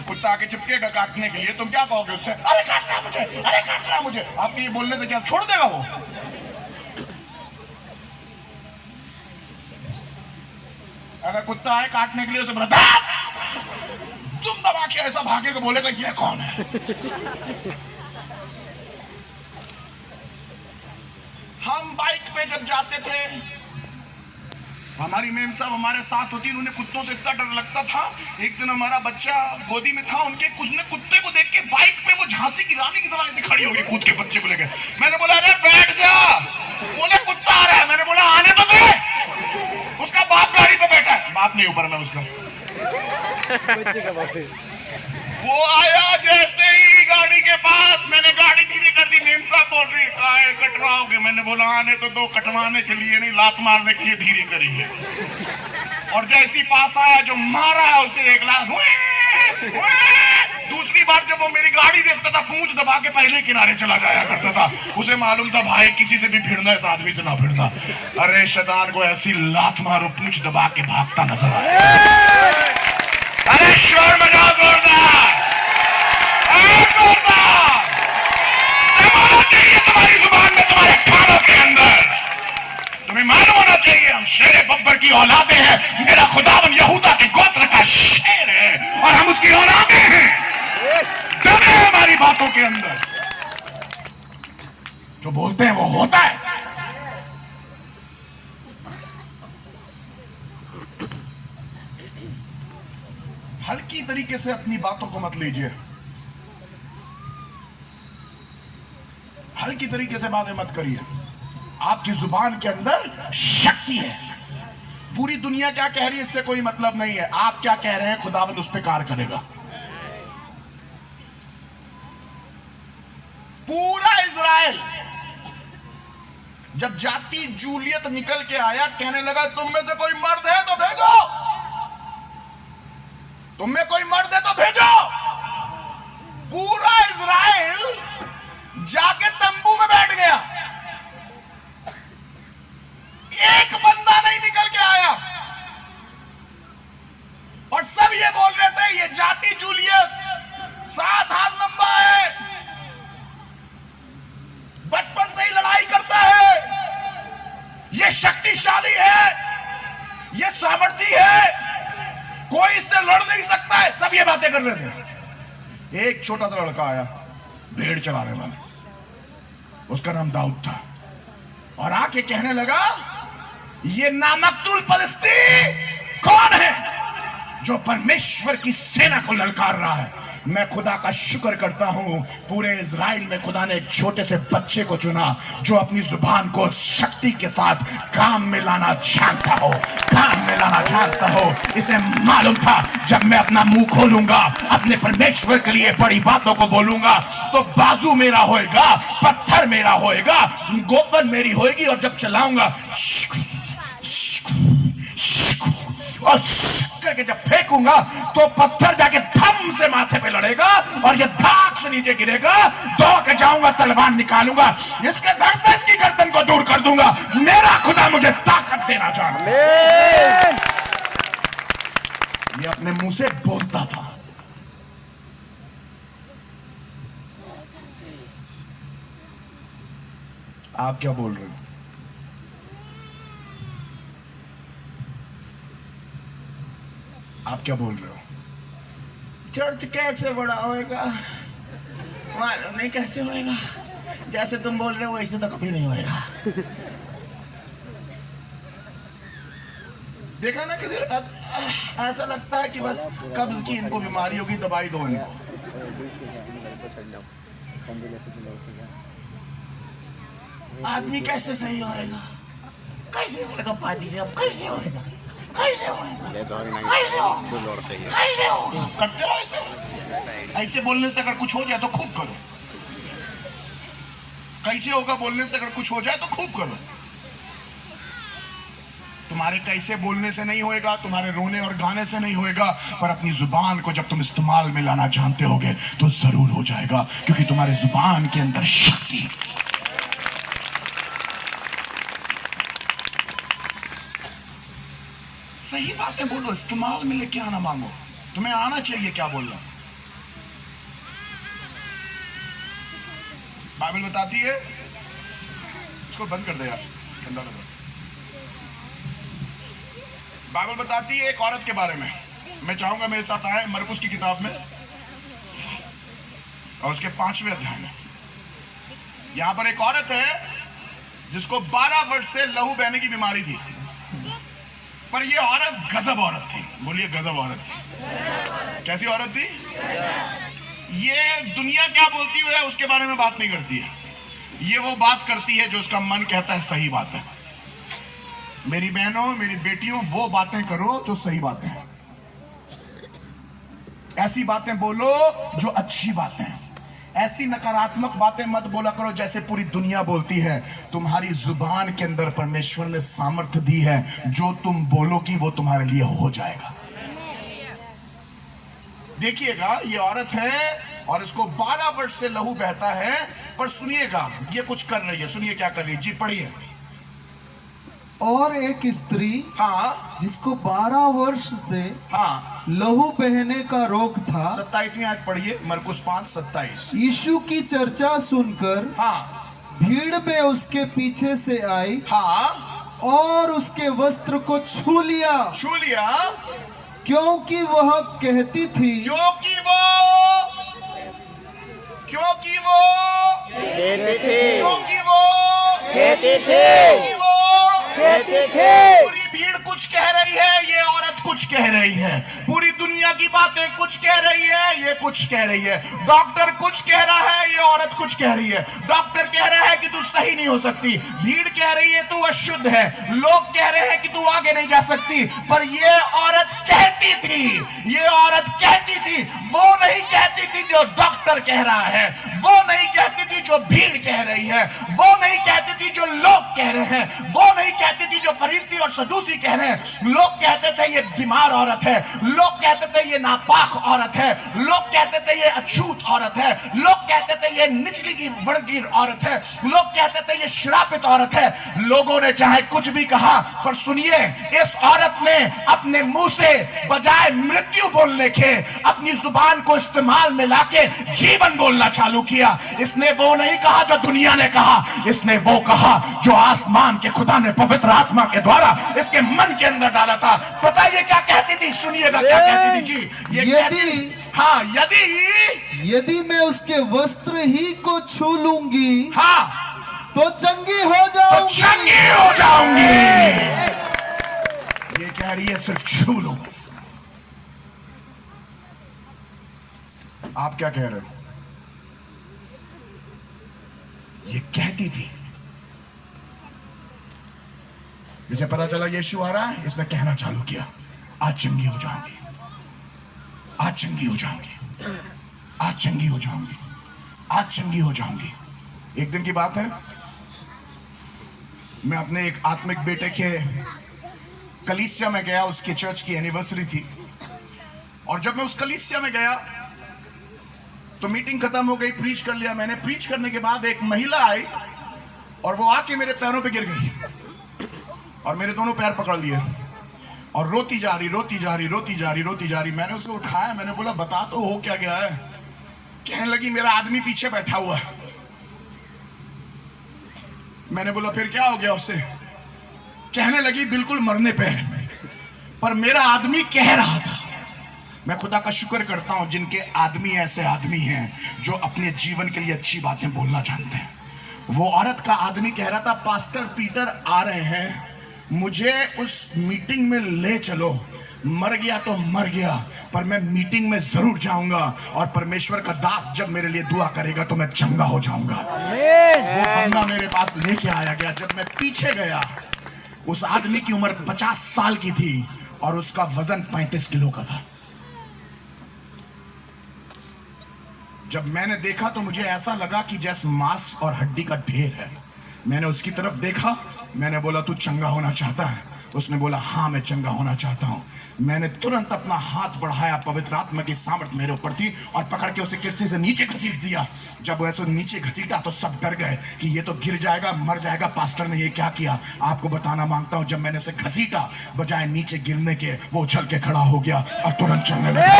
कुत्ता आके चिपकेगा काटने के लिए, तुम क्या कहोगे उससे? अरे काट रहा मुझे, अरे काट रहा मुझे। आपके ये बोलने से क्या छोड़ देगा वो? अगर कुत्ता आए काटने के लिए उसे बता तुम दबा के ऐसा भागेगा, बोलेगा ये कौन है। हम बाइक पे जब जाते थे, हमारी मेम साहब हमारे साथ होती, उन्हें कुत्तों से इतना डर लगता था। एक दिन हमारा बच्चा गोदी में था, उनके उसने कुत्ते को देख के बाइक पे वो झांसी की रानी की तरह ऐसे खड़ी हो गई कूद के बच्चे को लेकर। मैंने बोला अरे बैठ जा। बोले कुत्ता आ रहा है। मैंने बोला आने तो दे। उसका बाप गाड़ी पे बैठा है, बाप नहीं ऊपर में उसका। वो आया जैसे ही गाड़ी के पास, मैंने गाड़ी धीरे कर दी। मेम साहब बोल रही काहे कटवाओगे? मैंने बोला आने तो दो, कटवाने के लिए नहीं, लात मारने के लिए धीरे करी है। और जैसी पास आया जो मारा है उसे एक लात। दूसरी बार जब वो मेरी गाड़ी देखता था, पूंछ दबा के पहले किनारे चला जाया करता था। उसे मालूम था भाई किसी से भी भिड़ना, इस आदमी से ना भिड़ना। अरे शैतान को ऐसी लात मारो पूंछ दबा के भागता नजर आया। अरे शोर मचा जोरदार, होना चाहिए तुम्हारी जुबान में, तुम्हारे कानों के अंदर। तुम्हें मालूम होना चाहिए हम शेर बब्बर की औलादे हैं। मेरा खुदावन यहूदा के गोत्र का शेर है और हम उसकी औलादे हैं। दम है हमारी बातों के अंदर, जो बोलते हैं वो होता है। हल्की तरीके से अपनी बातों को मत लीजिए, हल्की तरीके से बातें मत करिए। आपकी जुबान के अंदर शक्ति है। पूरी दुनिया क्या कह रही है इससे कोई मतलब नहीं है। आप क्या कह रहे हैं खुदावंद उस पर कार्य करेगा। पूरा इजराइल जब जाति जूलियत निकल के आया, कहने लगा तुम में से कोई मर्द है तो भेजो, तुम में कोई मर्द है तो भेजो। पूरा इजराइल जाके तंबू में बैठ गया, एक बंदा नहीं निकल के आया। और सब ये बोल रहे थे ये जाति जूलियत 7 हाथ लंबा है, बचपन से ही लड़ाई करता है, ये शक्तिशाली है, ये सामर्थी है, कोई इससे लड़ नहीं सकता है। सब ये बातें कर रहे थे। एक छोटा सा लड़का आया, भेड़ चलाने वाला, उसका नाम दाऊद था, और आके कहने लगा ये नामकतूल फलिस्ती कौन है जो परमेश्वर की सेना को ललकार रहा है। मैं खुदा का शुक्र करता हूं, पूरे इजराइल में खुदा ने एक छोटे से बच्चे को चुना जो अपनी जुबान को शक्ति के साथ काम में लाना जानता हो, काम में लाना जानता हो। इसे मालूम था जब मैं अपना मुंह खोलूंगा, अपने परमेश्वर के लिए बड़ी बातों को बोलूंगा, तो बाजू मेरा होएगा, पत्थर मेरा होएगा, गोफन मेरी होएगी, और जब चलाऊंगा और करके जब फेंकूंगा तो पत्थर जाके थम से माथे पे लड़ेगा और ये धाक से नीचे गिरेगा। दौड़ के जाऊंगा, तलवार निकालूंगा, इसके घर से इसकी गर्दन को दूर कर दूंगा। मेरा खुदा मुझे ताकत देना चाहता है। ये अपने मुंह से बोलता था। आप क्या बोल रहे हो? आप क्या बोल रहे हो? चर्च कैसे बड़ा होएगा? मालूम नहीं कैसे होएगा। जैसे तुम बोल रहे हो वैसे तो कभी नहीं होएगा। देखा ना, किसी ऐसा लगता है कि बस कब्ज की इनको बीमारी होगी, दवाई दो इनको। आदमी कैसे सही होएगा? कैसे होएगा पादी जी? अब कैसे होएगा? कैसे होएगा? कैसे होगा? कैसे होगा? करते रहो ऐसे। ऐसे बोलने से अगर कुछ हो जाए तो खूब करो। कैसे होगा बोलने से अगर कुछ हो जाए तो खूब करो। तुम्हारे कैसे बोलने से नहीं होएगा, तुम्हारे रोने और गाने से नहीं होएगा, पर अपनी जुबान को जब तुम इस्तेमाल में लाना जानते होगे तो जरूर हो जाएगा, क्योंकि तुम्हारी जुबान के अंदर शक्ति है। सही बातें बोलो, इस्तेमाल में लेके आना मांगो। तुम्हें आना चाहिए क्या बोलना। बाइबल बताती है, इसको बंद कर दे यार, ठंडा लगा। बाइबल बताती है एक औरत के बारे में। मैं चाहूंगा मेरे साथ आए मरकुस की किताब में और उसके 5वें अध्याय में। यहां पर एक औरत है जिसको 12 वर्ष से लहू बहने की बीमारी थी, पर यह औरत गजब औरत थी। बोलिए गजब औरत थी। कैसी औरत थी? ये दुनिया क्या बोलती है उसके बारे में बात नहीं करती है, ये वो बात करती है जो उसका मन कहता है सही बात है। मेरी बहनों, मेरी बेटियों, वो बातें करो जो सही बातें हैं। ऐसी बातें बोलो जो अच्छी बातें हैं। ऐसी नकारात्मक बातें मत बोला करो जैसे पूरी दुनिया बोलती है। तुम्हारी जुबान के अंदर परमेश्वर ने सामर्थ्य दी है, जो तुम बोलोगी वो तुम्हारे लिए हो जाएगा। देखिएगा, ये औरत है और इसको 12 वर्ष से लहू बहता है, पर सुनिएगा ये कुछ कर रही है। सुनिए क्या कर रही है जी, पढ़िए। और एक स्त्री, हाँ, जिसको 12 वर्ष से हाँ, लहू बहने का रोग था, 27वीं आयत पढ़िए, मरकुस 5:27। यीशु की चर्चा सुनकर हाँ, भीड़ में उसके पीछे से आई हाँ, और उसके वस्त्र को छू लिया, छू लिया, क्योंकि वह कहती थी, क्योंकि वो पूरी भीड़ कुछ कह रही है, ये औरत कुछ कह रही है, पूरी दुनिया की बातें कुछ कह रही है, ये कुछ कह रही है। डॉक्टर कुछ कह रहा है, ये औरत कुछ कह रही है। डॉक्टर कह रहा है कि तू सही नहीं हो सकती, भीड़ कह रही है तू अशुद्ध है, लोग कह रहे हैं कि तू आगे नहीं जा सकती, पर ये औरत कहती थी, ये औरत कहती थी, वो नहीं कहती थी जो डॉक्टर कह रहा है, वो नहीं कहती थी जो भीड़ कह रही है, वो नहीं कहती थी जो लोग कह रहे हैं, वो नहीं कहती थी जो फरीसी और सदूसी कह रहे हैं। लोग कहते थे ये बीमार औरत है, लोग कहते थे ये नापाक औरत है, लोग कहते थे ये अछूत औरत है, लोग कहते थे ये निचली की वर्गीय औरत है, लोग कहते थे ये श्रापित औरत है। लोगों ने चाहे कुछ भी कहा, पर सुनिए, इस औरत ने अपने मुंह से बजाय मृत्यु बोलने के अपनी जुबान को इस्तेमाल में लाके जीवन बोलना चालू किया। इसने वो नहीं कहा जो दुनिया ने कहा, इसने वो कहा जो आसमान के खुदा ने पवित्र आत्मा के द्वारा इसके मन के अंदर डाला था। पता ये क्या कहती थी? सुनिएगा क्या कहती थी जी। ये कहती, हाँ, यदि मैं उसके वस्त्र ही को छू लूंगी, हाँ, तो चंगी हो तो जाऊंगी। चंगी हो जाऊंगी। ये कह रही है सिर्फ छू लो। आप क्या कह रहे हो? ये कहती थी, मुझे पता चला यीशु आ रहा है, इसने कहना चालू किया, आज चंगी हो जाऊंगी, आज चंगी हो जाऊंगी, आज चंगी हो जाऊंगी, आज चंगी हो जाऊंगी। एक दिन की बात है, मैं अपने एक आत्मिक बेटे के कलीसिया में गया, उसके चर्च की एनिवर्सरी थी, और जब मैं उस कलीसिया में गया तो मीटिंग खत्म हो गई, प्रीच कर लिया मैंने। प्रीच करने के बाद एक महिला आई और वो आके मेरे पैरों पे गिर गई और मेरे दोनों पैर पकड़ लिए और रोती जा रही, रोती जा रही, रोती जा रही, रोती जा रही। मैंने उसे उठाया, मैंने बोला बता तो हो क्या गया है? कहने लगी मेरा आदमी पीछे बैठा हुआ है। मैंने बोला फिर क्या हो गया उससे? कहने लगी बिल्कुल मरने पे है, पर मेरा आदमी कह रहा था। मैं खुदा का शुक्र करता हूं जिनके आदमी ऐसे आदमी हैं जो अपने जीवन के लिए अच्छी बातें बोलना जानते हैं। वो औरत का आदमी कह रहा था पास्टर पीटर आ रहे हैं, मुझे उस मीटिंग में ले चलो। मर गया तो मर गया, पर मैं मीटिंग में जरूर जाऊंगा और परमेश्वर का दास जब मेरे लिए दुआ करेगा तो मैं चंगा हो जाऊंगा। वो बंदा मेरे पास लेके आया गया। जब मैं पीछे गया, उस आदमी की उम्र 50 साल की थी और उसका वजन 35 किलो का था। जब मैंने देखा तो मुझे ऐसा लगा कि जैसे मांस और हड्डी का ढेर है। मैंने उसकी तरफ देखा, मैंने बोला तू चंगा होना चाहता है? उसने बोला हाँ मैं चंगा होना चाहता हूं। मैंने तुरंत अपना हाथ बढ़ाया, पवित्र आत्मा की सामर्थ्य मेरे ऊपर थी, और पकड़ के उसे कुर्सी से नीचे घसीट दिया। जब वैसे नीचे घसीटा तो सब डर गए कि ये तो गिर जाएगा, मर जाएगा, पास्टर ने ये क्या किया। आपको बताना मांगता हूं, जब मैंने उसे घसीटा, बजाय नीचे गिरने के वो उछल के खड़ा हो गया और तुरंत चलने लगा।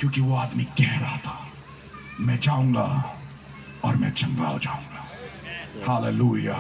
क्योंकि वो आदमी कह रहा था मैं जाऊंगा और मैं चंगा हो जाऊंगा। हालेलुया।